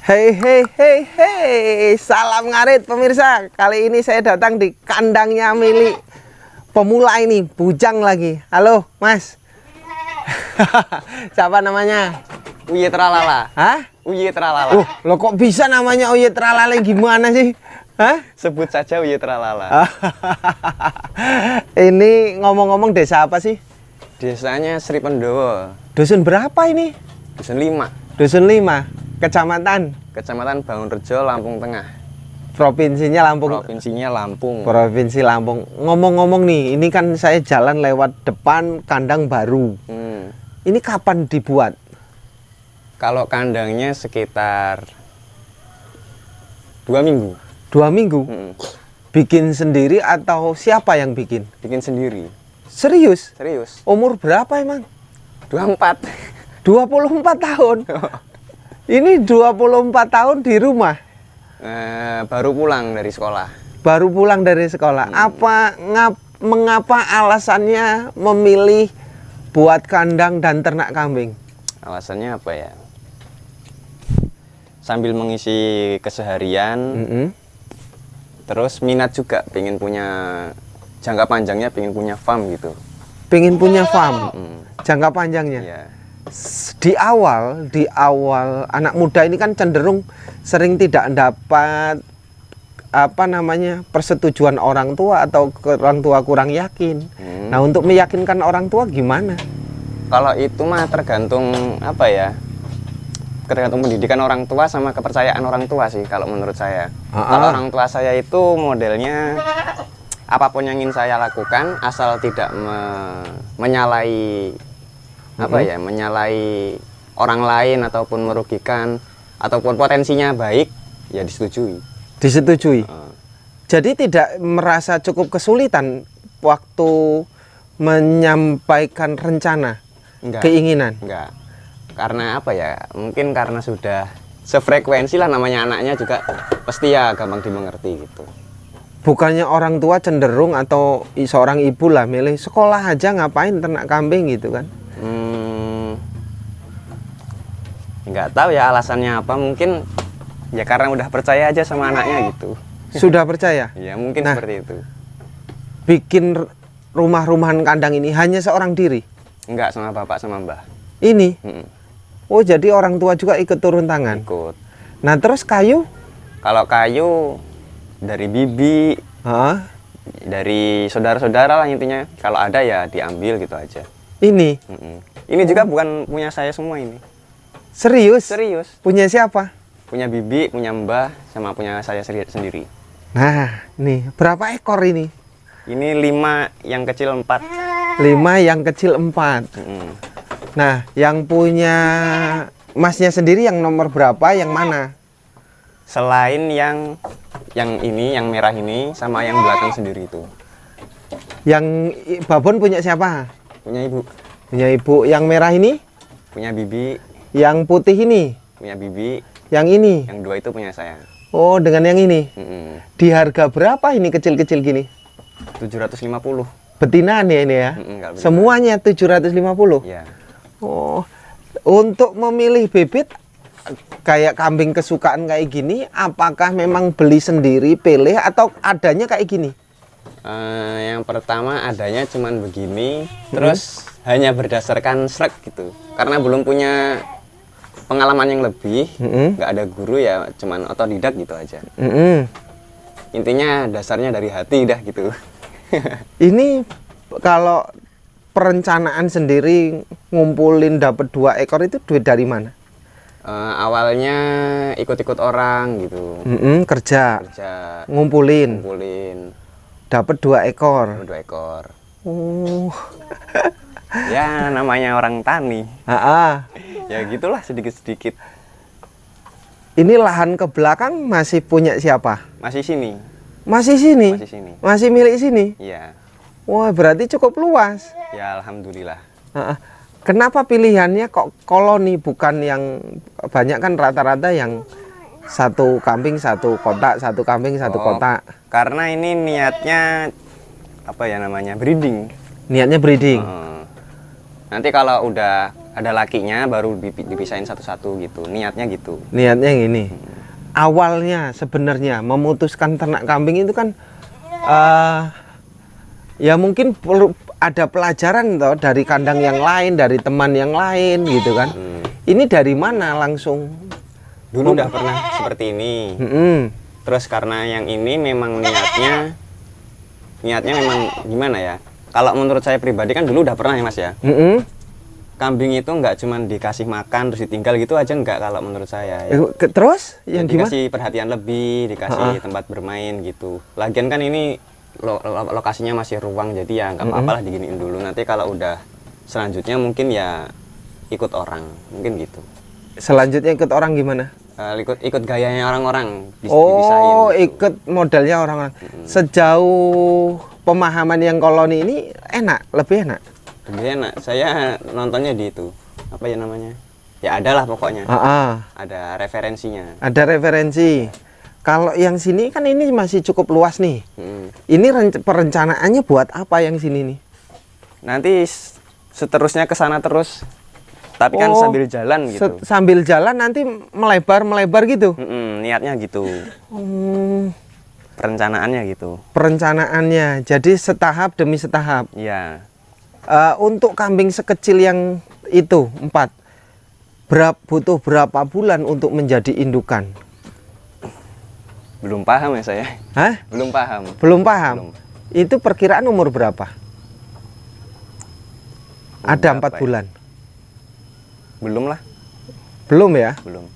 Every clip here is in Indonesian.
Hei hei hei hei, salam ngarit pemirsa. Kali ini saya datang di kandangnya milik pemula ini, bujang lagi. Halo Mas. Siapa namanya? Uye Tralala. Hah? Uye Tralala. Lo kok bisa namanya Uye Tralala, gimana sih? Hah? Sebut saja Uye Tralala. Ini ngomong-ngomong desa apa sih? Desanya Sri Pendowo. Dusun berapa ini? Dusun 5. Dusun 5. Kecamatan? Kecamatan Bangunrejo, Lampung Tengah. Provinsinya Lampung. Provinsinya Lampung. Provinsi Lampung. Ngomong-ngomong nih, ini kan saya jalan lewat depan kandang baru. Ini kapan dibuat? Kalau kandangnya sekitar 2 minggu. 2 minggu? Bikin sendiri atau siapa yang bikin? Bikin sendiri. Serius? Serius. Umur berapa emang? 24. 24 tahun? Ini 24 tahun di rumah? Baru pulang dari sekolah. Baru pulang dari sekolah. Mengapa alasannya memilih buat kandang dan ternak kambing? Alasannya apa ya? Sambil mengisi keseharian, terus minat juga, pengen punya jangka panjangnya, pengen punya farm gitu. Pengen punya farm, jangka panjangnya. Iya. Di awal anak muda ini kan cenderung sering tidak dapat persetujuan orang tua, atau orang tua kurang yakin. Nah, untuk meyakinkan orang tua gimana? Kalau itu mah tergantung tergantung pendidikan orang tua sama kepercayaan orang tua sih kalau menurut saya. Kalau orang tua saya itu modelnya apapun yang ingin saya lakukan asal tidak menyalahi menyalahi orang lain ataupun merugikan ataupun potensinya baik, ya disetujui. Disetujui. Jadi tidak merasa cukup kesulitan waktu menyampaikan rencana, keinginan? Enggak. Karena mungkin karena sudah sefrekuensi lah, namanya anaknya juga pasti ya gampang dimengerti gitu. Bukannya orang tua cenderung atau seorang ibu lah milih sekolah aja, ngapain ternak kambing gitu kan? Nggak tahu ya alasannya apa, mungkin ya karena udah percaya aja sama anaknya gitu. Sudah percaya? Ya mungkin seperti itu. Bikin rumah-rumahan kandang ini hanya seorang diri? Enggak, sama bapak sama mbah. Ini? Oh, jadi orang tua juga ikut turun tangan? Ikut. Nah, terus kayu? Kalau kayu dari bibi, dari saudara-saudara lah intinya. Kalau ada ya diambil gitu aja. Ini? Ini juga bukan punya saya semua ini. Serius? Serius. Punya siapa? Punya bibi, punya mbah, sama punya saya sendiri. Nah, nih berapa ekor ini? Ini 5, yang kecil 4. 5, yang kecil 4. Nah, yang punya masnya sendiri yang nomor berapa, yang mana? Selain yang ini, yang merah ini, sama yang belakang sendiri itu. Yang babon punya siapa? Punya ibu. Punya ibu. Yang merah ini? Punya bibi. Yang putih ini? Punya bibi. Yang ini? Yang 2 itu punya saya. Oh, dengan yang ini? Di harga berapa ini kecil-kecil gini? 750. Betinaan ya ini ya? Semuanya 750? Iya. Oh, untuk memilih bibit kayak kambing kesukaan kayak gini, apakah memang beli sendiri, pilih, atau adanya kayak gini? Yang pertama adanya cuman begini, terus hanya berdasarkan srek gitu. Karena belum punya pengalaman yang lebih, nggak ada guru ya, cuman otodidak gitu aja. Intinya dasarnya dari hati dah gitu. Ini kalau perencanaan sendiri ngumpulin dapat 2 ekor itu duit dari mana? Awalnya ikut-ikut orang gitu. Kerja. Ngumpulin. Dapat 2 ekor. 2 ekor. Oh. Ya namanya orang tani. Ya gitulah sedikit-sedikit. Ini lahan ke belakang masih punya siapa? Masih sini. Masih sini? Masih sini. Masih milik sini? Iya. Wah, berarti cukup luas. Ya alhamdulillah. Kenapa pilihannya kok koloni, bukan yang banyak kan rata-rata yang 1 kambing 1 kotak, 1 kambing 1 kotak? Karena ini niatnya breeding. Niatnya breeding. Nanti kalau udah ada lakinya baru dipisahin satu-satu gitu. Niatnya gitu. Niatnya gini. Awalnya sebenarnya memutuskan ternak kambing itu kan ya mungkin perlu ada pelajaran toh dari kandang yang lain, dari teman yang lain gitu kan. Ini dari mana langsung? Dulu udah pernah seperti ini. Terus karena yang ini memang niatnya memang gimana ya? Kalau menurut saya pribadi kan dulu udah pernah ya Mas ya. Kambing itu nggak cuman dikasih makan terus ditinggal gitu aja, nggak kalau menurut saya ya. Terus yang gimana? Dikasih perhatian lebih, dikasih tempat bermain gitu. Lagian kan ini lokasinya masih ruang, jadi ya nggak apa-apa lah diginiin dulu. Nanti kalau udah selanjutnya mungkin ya ikut orang, mungkin gitu. Selanjutnya ikut orang gimana? Ikut gayanya orang-orang. Oh, gitu. Ikut modelnya orang-orang. Sejauh pemahaman yang koloni ini enak, lebih enak. Lebih enak. Saya nontonnya di itu. Apa ya namanya? Ya ada lah pokoknya. Ada referensinya. Ada referensi. Kalau yang sini kan ini masih cukup luas nih. Ini perencanaannya buat apa yang sini nih? Nanti seterusnya ke sana terus. Tapi kan sambil jalan gitu. Sambil jalan nanti melebar gitu. Niatnya gitu. Perencanaannya gitu. Perencanaannya. Jadi setahap demi setahap. Iya. Untuk kambing sekecil yang itu 4, butuh berapa bulan untuk menjadi indukan? Belum paham ya saya. Hah? Belum paham. Belum paham. Itu perkiraan umur berapa? Ada 4 bulan. Belum lah. Belum ya? Belum.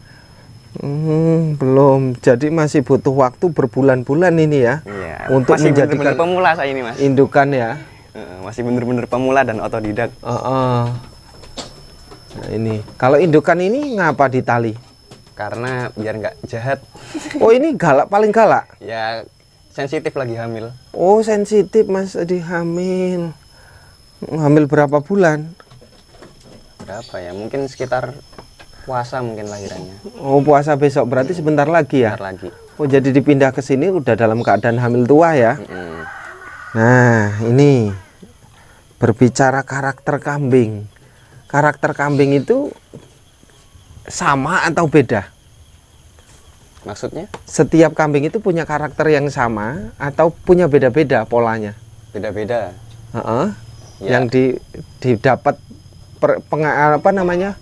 Belum. Jadi masih butuh waktu berbulan-bulan ini ya. Iya. Untuk masih menjadikan bener-bener pemula saya ini Mas. Indukan ya. Masih bener-bener pemula dan otodidak. Nah, ini kalau indukan ini ngapa ditali? Karena biar nggak jahat. Oh, ini galak, paling galak? Ya sensitif lagi hamil. Oh, sensitif Mas di hamil. Hamil berapa bulan? Berapa ya? Mungkin sekitar puasa mungkin lahirannya. Oh, puasa besok, berarti sebentar lagi ya? Sebentar lagi. Oh, jadi dipindah ke sini udah dalam keadaan hamil tua ya? Nah, ini berbicara karakter kambing. Karakter kambing itu sama atau beda? Maksudnya? Setiap kambing itu punya karakter yang sama atau punya beda-beda polanya? Beda-beda. Ya. Yang didapat apa namanya?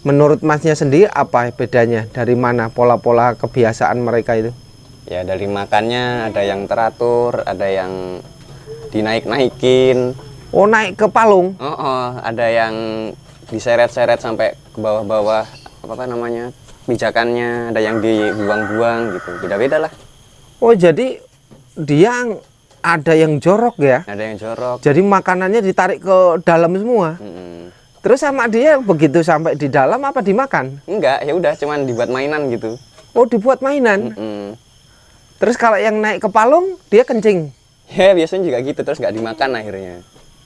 Menurut Masnya sendiri apa bedanya? Dari mana pola-pola kebiasaan mereka itu? Ya dari makannya ada yang teratur, ada yang dinaik-naikin. Oh, naik ke palung? Ada yang diseret-seret sampai ke bawah-bawah, apa namanya, pijakannya, ada yang dibuang-buang gitu, beda-beda lah. Oh, jadi dia ada yang jorok ya? Ada yang jorok. Jadi makanannya ditarik ke dalam semua? Terus sama dia begitu sampai di dalam apa dimakan? Enggak, ya udah cuman dibuat mainan gitu. Oh, dibuat mainan? Terus kalau yang naik ke palung, dia kencing? Ya, biasanya juga gitu, terus nggak dimakan akhirnya.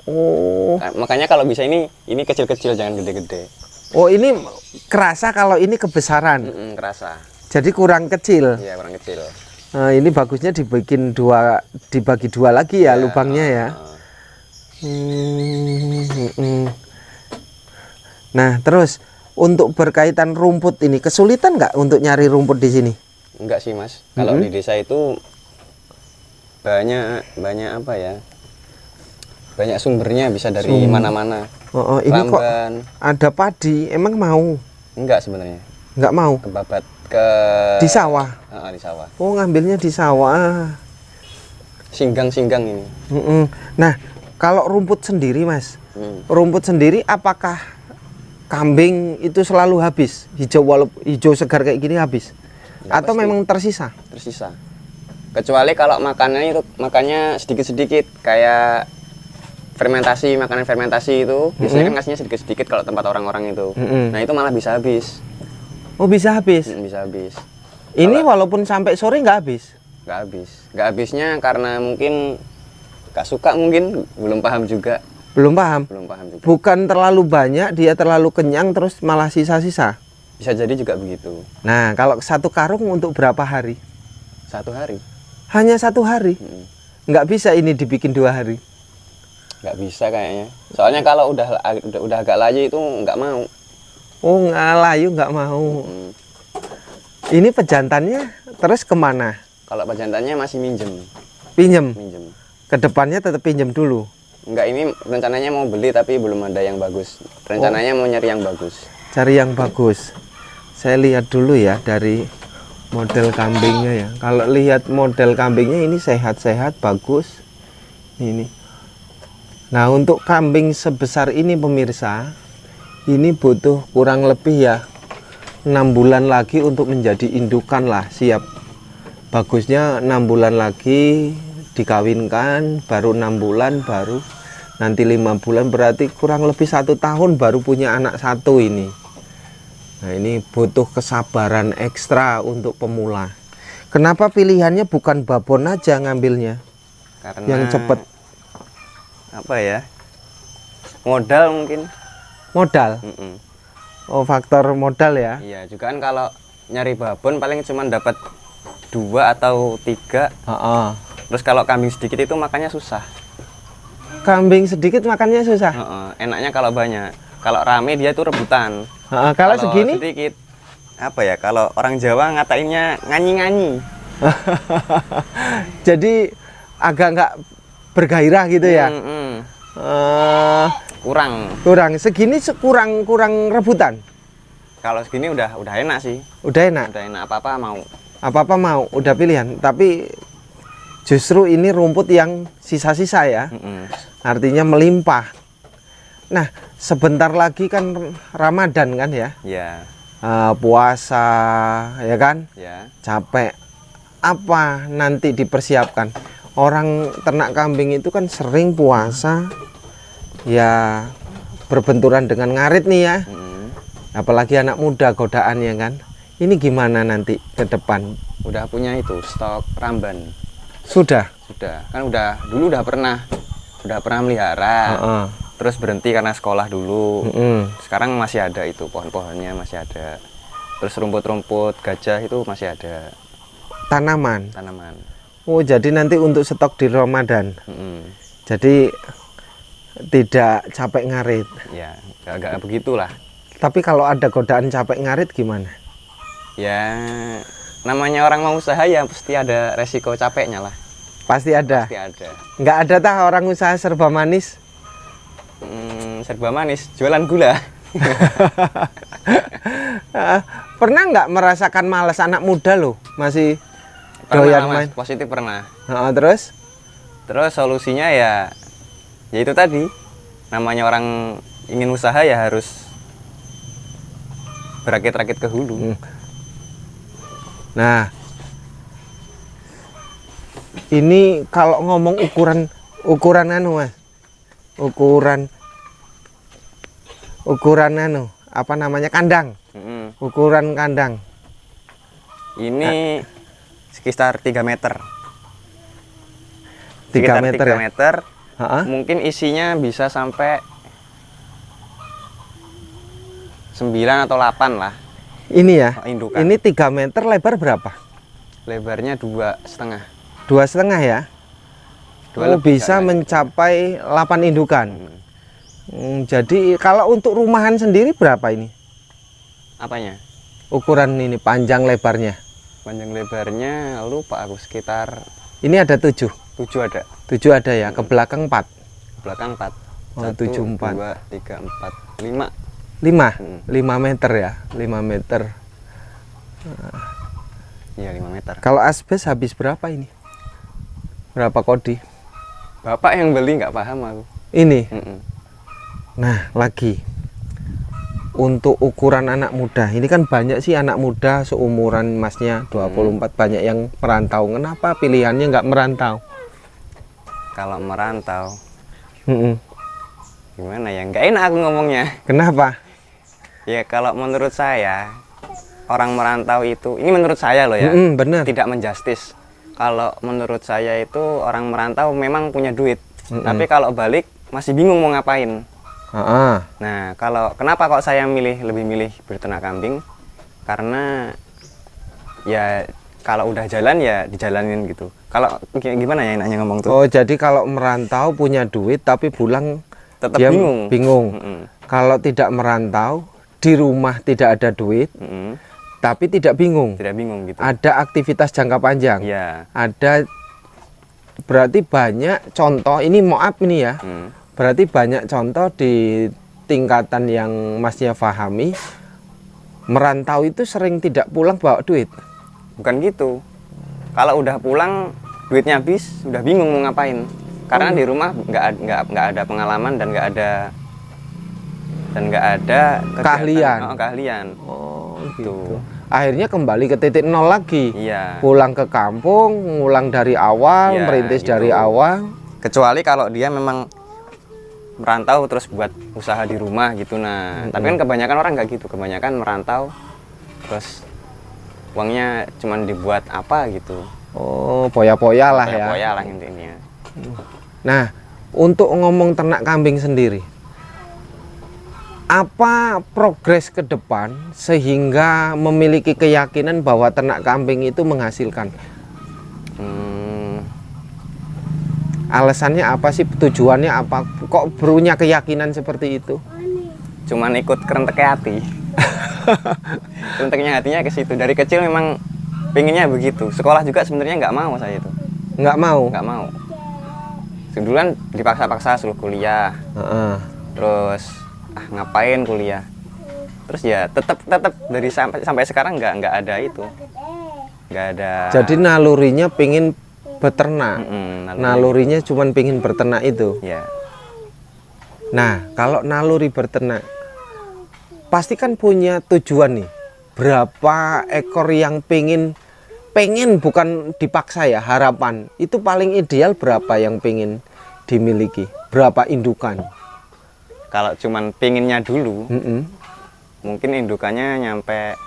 Oh. Nah, makanya kalau bisa ini kecil-kecil, jangan gede-gede. Oh, ini kerasa kalau ini kebesaran? Kerasa. Jadi kurang kecil? Iya, kurang kecil. Nah, ini bagusnya dibagi dua lagi ya, lubangnya ya. Nah, terus untuk berkaitan rumput ini, kesulitan nggak untuk nyari rumput di sini? Enggak sih Mas, kalau di desa itu banyak apa ya, banyak sumbernya, bisa dari mana-mana. Ini kok ada padi, emang mau? Enggak sebenarnya. Enggak mau? Kebabat di sawah? Di sawah. Oh, ngambilnya di sawah. Singgang-singgang ini. Nah, kalau rumput sendiri Mas, rumput sendiri apakah kambing itu selalu habis? Hijau segar kayak gini habis? Ya, atau pasti memang tersisa? Tersisa. Kecuali kalau makannya sedikit-sedikit, kayak makanan fermentasi itu biasanya kan ngasihnya sedikit-sedikit kalau tempat orang-orang itu. Nah, itu malah bisa habis. Oh, bisa habis? Bisa habis. Ini walaupun sampai sore nggak habis? Nggak habis. Nggak habisnya karena mungkin nggak suka, mungkin belum paham juga. Belum paham? Belum paham juga. Bukan terlalu banyak, dia terlalu kenyang terus malah sisa-sisa? Bisa jadi juga begitu. Nah, kalau satu karung untuk berapa hari? 1 hari. Hanya 1 hari? Nggak bisa ini dibikin 2 hari? Nggak bisa kayaknya. Soalnya kalau udah agak layu itu nggak mau. Oh, layu nggak mau. Ini pejantannya terus kemana? Kalau pejantannya masih minjem. Pinjem. Minjem. Kedepannya tetap pinjem dulu. Enggak, ini rencananya mau beli tapi belum ada yang bagus. Rencananya mau nyari yang bagus. Cari yang bagus. Saya lihat dulu ya dari model kambingnya ya. Kalau lihat model kambingnya ini sehat-sehat, bagus. Ini. Nah, untuk kambing sebesar ini pemirsa, ini butuh kurang lebih ya 6 bulan lagi untuk menjadi indukan lah, siap. Bagusnya 6 bulan lagi dikawinkan, baru 6 bulan, baru nanti 5 bulan, berarti kurang lebih 1 tahun baru punya anak satu ini. Nah, ini butuh kesabaran ekstra untuk pemula. Kenapa pilihannya bukan babon aja ngambilnya? Karena yang cepet. Apa ya? Modal mungkin. Modal? Oh, faktor modal ya? Iya, juga kan kalau nyari babon paling cuma dapat 2 atau 3. Terus kalau kambing sedikit itu makannya susah. Kambing sedikit makannya susah? Enaknya kalau banyak. Kalau rame dia tuh rebutan. Kalau segini? Sedikit, apa ya, kalau orang Jawa ngatainnya nganyi-nganyi. Jadi agak nggak bergairah gitu ya? Kurang. Segini kurang rebutan? Kalau segini udah enak sih. Udah enak? Udah enak, apa-apa mau. Apa-apa mau, udah pilihan. Tapi justru ini rumput yang sisa-sisa ya? Artinya melimpah. Nah, sebentar lagi kan Ramadan kan ya? Ya. Puasa, ya kan? Ya. Capek. Apa nanti dipersiapkan? Orang ternak kambing itu kan sering puasa, ya berbenturan dengan ngarit nih ya. Apalagi anak muda godaannya kan. Ini gimana nanti ke depan? Udah punya itu, stok ramban. Sudah? Sudah. Kan dulu udah pernah melihara. Terus berhenti karena sekolah dulu. Sekarang masih ada itu, pohon-pohonnya masih ada. Terus rumput-rumput gajah itu masih ada. Tanaman? Tanaman. Oh, jadi nanti untuk stok di Ramadan. Jadi tidak capek ngarit. Ya, agak begitulah. Tapi kalau ada godaan capek ngarit gimana? Ya, namanya orang mau usaha ya pasti ada resiko capeknya lah. Pasti ada? Pasti ada. Nggak ada tah orang usaha serba manis? Serba manis, jualan gula. Pernah nggak merasakan malas? Anak muda loh, masih doyan main? Positif pernah. Terus? Terus solusinya ya itu tadi, namanya orang ingin usaha ya harus berakit-rakit ke hulu. Nah, ini kalau ngomong ukuran anu Mas, ukuran anu apa namanya, kandang. Ukuran kandang ini sekitar 3 meter. 3 meter ya? Meter. Mungkin isinya bisa sampai 9 atau 8 lah. Ini ya? Indukan. Ini 3 meter, lebar berapa? Lebarnya 2,5. 2,5 ya? Bisa mencapai 8 indukan. Jadi kalau untuk rumahan sendiri berapa ini? Apanya? Ukuran ini, panjang lebarnya. Panjang lebarnya lupa aku, sekitar. Ini ada 7? 7 ada. 7 ada ya, ke belakang 4? Ke belakang 4. 7, 4. 2, 3, 4, 5. 5 meter ya, 5 meter. Iya, 5 meter. Kalau asbes habis berapa ini? Berapa kodi? Bapak yang beli nggak paham aku. Ini? Nah, lagi untuk ukuran anak muda, ini kan banyak sih anak muda seumuran Masnya 24, banyak yang merantau. Kenapa pilihannya nggak merantau? Kalau merantau, gimana ya? Nggak enak aku ngomongnya. Kenapa? Ya kalau menurut saya, orang merantau itu, ini menurut saya loh ya, bener. Tidak menjustis. Kalau menurut saya itu orang merantau memang punya duit, tapi kalau balik masih bingung mau ngapain. Nah, kenapa kok saya lebih milih berternak kambing? Karena ya kalau udah jalan ya dijalanin gitu. Kalau gimana ya enaknya ngomong tuh? Oh, jadi kalau merantau punya duit tapi pulang Tetap dia bingung. Kalau tidak merantau, di rumah tidak ada duit, tapi tidak bingung. Tidak bingung gitu. Ada aktivitas jangka panjang. Iya. Ada, berarti banyak contoh, ini maaf ini ya. Berarti banyak contoh di tingkatan yang Masnya pahami, merantau itu sering tidak pulang bawa duit. Bukan gitu. Kalau udah pulang duitnya habis, udah bingung mau ngapain. Karena di rumah nggak ada pengalaman dan nggak ada keahlian. Keahlian. Oh, gitu. Akhirnya kembali ke titik nol lagi. Iya. Pulang ke kampung, ngulang dari awal, Iya, merintis gitu. dari awal. Kecuali kalau dia memang merantau terus buat usaha di rumah gitu. Nah, tapi kan kebanyakan orang nggak gitu. Kebanyakan merantau terus uangnya cuman dibuat apa gitu. Oh, poya-poya lah ya. Poya lah intinya. Nah, untuk ngomong ternak kambing sendiri, apa progres ke depan sehingga memiliki keyakinan bahwa ternak kambing itu menghasilkan? Alasannya apa sih? Tujuannya apa? Kok punya keyakinan seperti itu? Cuman ikut kerenteknya hati. Kerenteknya hatinya ke situ. Dari kecil memang pengennya begitu. Sekolah juga sebenarnya nggak mau saya itu. Nggak mau? Nggak mau. Duluan dipaksa-paksa suruh kuliah. Terus ngapain kuliah? Terus ya tetap dari sampai sekarang nggak ada itu. Nggak ada. Jadi nalurinya pengen beternak. Nalurinya cuman pengen berternak itu. Ya. Nah, kalau naluri berternak pasti kan punya tujuan nih. Berapa ekor yang pengen bukan dipaksa ya, harapan. Itu paling ideal berapa yang pengen dimiliki? Berapa indukan? Kalau cuman pengennya dulu, mungkin indukannya nyampe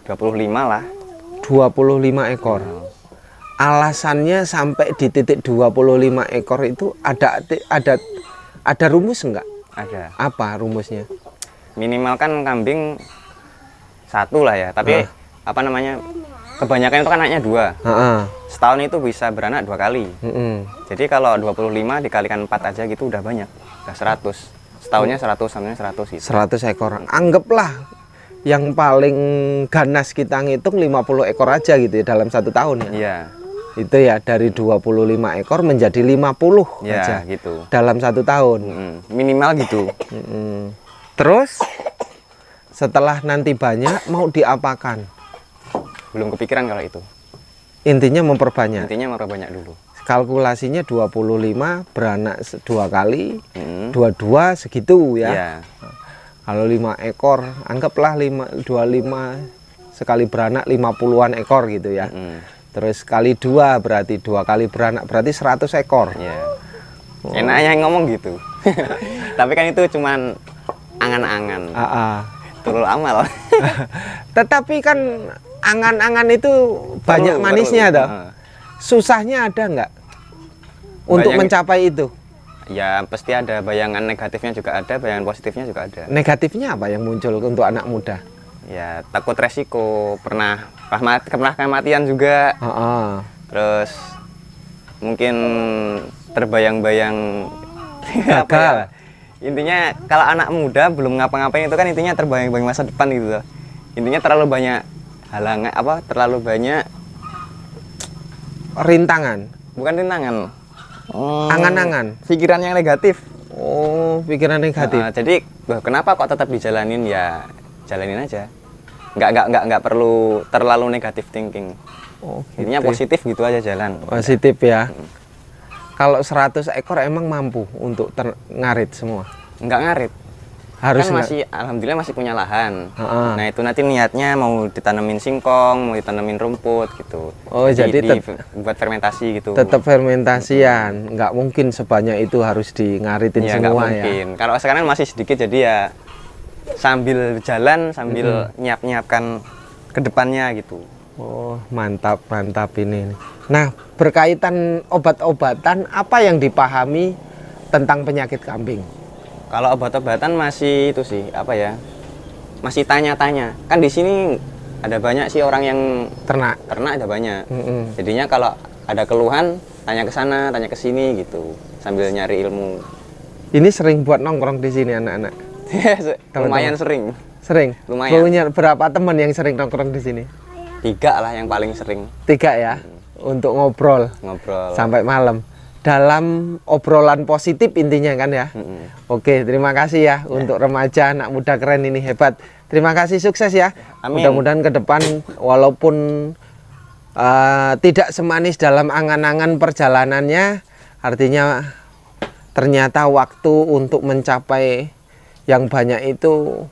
25 lah. 25 ekor. Alasannya sampai di titik 25 ekor itu ada rumus enggak? Ada. Apa rumusnya? Minimal kan kambing satu lah ya, tapi apa namanya, kebanyakan itu kan anaknya 2. Setahun itu bisa beranak 2 kali. Jadi kalau 25 dikalikan 4 aja gitu udah banyak, udah 100. Setahunnya 100, sampai 100 gitu. 100 ekor. Anggaplah yang paling ganas kita ngitung 50 ekor aja gitu ya dalam 1 tahun ya. Iya. Itu ya dari 25 ekor menjadi 50 ya, aja gitu. dalam 1 tahun. Minimal gitu. Terus setelah nanti banyak mau diapakan? Belum kepikiran kalau itu. Intinya memperbanyak. Intinya memperbanyak dulu. Kalkulasinya 25 beranak 2 kali, 22 segitu ya. Iya. Kalau 5 ekor, anggaplah 25 sekali beranak 50-an ekor gitu ya. Terus kali 2 berarti 2 kali beranak berarti 100 ekor. Iya. Enaknya ngomong gitu. Tapi kan itu cuman angan-angan. Turul amal. Tetapi kan angan-angan itu banyak manisnya toh. Susahnya ada nggak untuk mencapai itu? Ya pasti ada, bayangan negatifnya juga ada, bayangan positifnya juga ada. Negatifnya apa yang muncul untuk anak muda? Ya takut resiko, pernah kematian juga. Terus mungkin terbayang-bayang gagal. Ya? Intinya kalau anak muda belum ngapa-ngapain itu kan intinya terbayang-bayang masa depan gitu. Intinya terlalu banyak halangan, terlalu banyak rintangan. Bukan rintangan. Angan-angan. Pikiran yang negatif. Oh, pikiran negatif. Jadi kenapa kok tetap dijalanin, ya jalanin aja. Nggak perlu terlalu negatif thinking. Oh, gitu. Intinya positif gitu aja jalan. Positif ya. Kalau 100 ekor emang mampu untuk ngarit semua? Nggak ngarit. Harus kan alhamdulillah masih punya lahan. Nah itu nanti niatnya mau ditanamin singkong, mau ditanamin rumput gitu. Oh jadi buat fermentasi gitu. Tetap fermentasian, nggak mungkin sebanyak itu harus ngaritin ya, semua nggak mungkin. Kalau sekarang masih sedikit jadi ya sambil jalan sambil nyiapkan kedepannya gitu. Oh mantap ini. Nah berkaitan obat-obatan, apa yang dipahami tentang penyakit kambing? Kalau obat-obatan masih itu sih, masih tanya-tanya. Kan di sini Ada banyak sih orang yang Ternak. ada banyak. Mm-mm. Jadinya kalau ada keluhan tanya ke sana, tanya ke sini gitu sambil nyari ilmu. Ini sering buat nongkrong di sini anak-anak. Lumayan sering. Sering. Lumayan. Punya berapa teman yang sering nongkrong di sini? 3 lah yang paling sering 3 ya. Untuk ngobrol ngobrol. sampai malam. Dalam obrolan positif intinya kan ya. Oke, terima kasih ya untuk remaja anak muda keren ini, hebat. Terima kasih, sukses ya. Amin. Mudah-mudahan ke depan walaupun tidak semanis dalam angan-angan perjalanannya, artinya ternyata waktu untuk mencapai yang banyak itu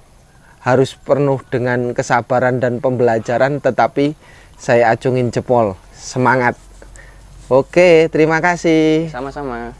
harus penuh dengan kesabaran dan pembelajaran, tetapi saya acungin jempol, semangat. Oke, terima kasih. Sama-sama.